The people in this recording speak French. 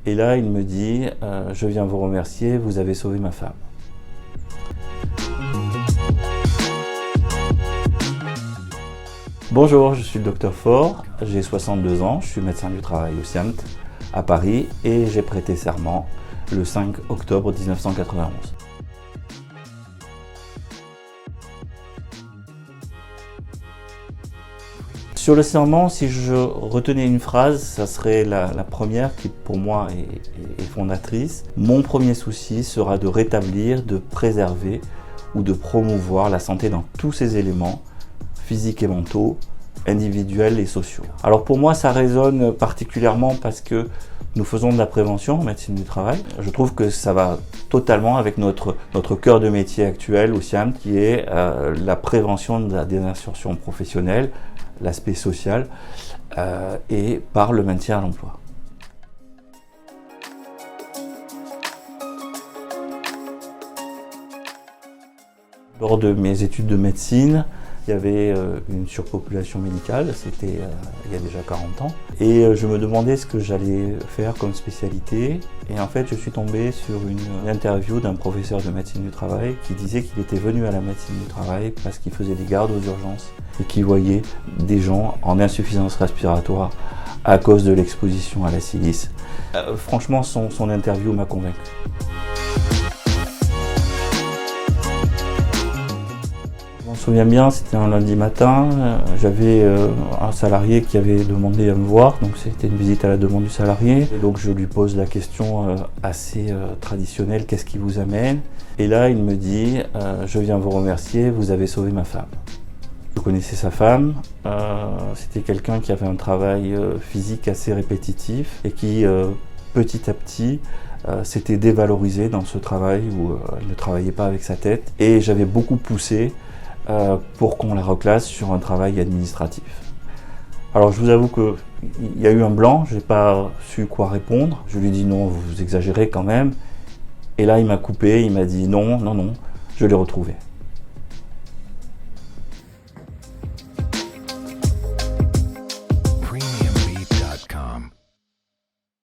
Et là, il me dit « Je viens vous remercier, vous avez sauvé ma femme ». Bonjour, je suis le Dr Faure, j'ai 62 ans, je suis médecin du travail au SIAMT à Paris et j'ai prêté serment le 5 octobre 1991. Sur le serment, si je retenais une phrase, ça serait la première qui pour moi est fondatrice. Mon premier souci sera de rétablir, de préserver ou de promouvoir la santé dans tous ses éléments, physiques et mentaux, individuels et sociaux. Alors pour moi, ça résonne particulièrement parce que nous faisons de la prévention en médecine du travail. Je trouve que ça va totalement avec notre cœur de métier actuel au SIAMT, qui est la prévention de la désinsertion professionnelle, l'aspect social et par le maintien à l'emploi. Lors de mes études de médecine, il y avait une surpopulation médicale, c'était il y a déjà 40 ans. Et je me demandais ce que j'allais faire comme spécialité. Et en fait, je suis tombé sur une interview d'un professeur de médecine du travail qui disait qu'il était venu à la médecine du travail parce qu'il faisait des gardes aux urgences et qu'il voyait des gens en insuffisance respiratoire à cause de l'exposition à la silice. Franchement, son interview m'a convaincu. Je me souviens bien, c'était un lundi matin, j'avais un salarié qui avait demandé à me voir, donc c'était une visite à la demande du salarié. Et donc je lui pose la question assez traditionnelle, qu'est-ce qui vous amène? Et là il me dit, je viens vous remercier, vous avez sauvé ma femme. Je connaissais sa femme, c'était quelqu'un qui avait un travail physique assez répétitif et qui petit à petit s'était dévalorisé dans ce travail où elle ne travaillait pas avec sa tête. Et j'avais beaucoup poussé pour qu'on la reclasse sur un travail administratif. Alors je vous avoue qu'il y a eu un blanc, je n'ai pas su quoi répondre. Je lui ai dit non, vous exagérez quand même. Et là il m'a coupé, il m'a dit non, je l'ai retrouvée.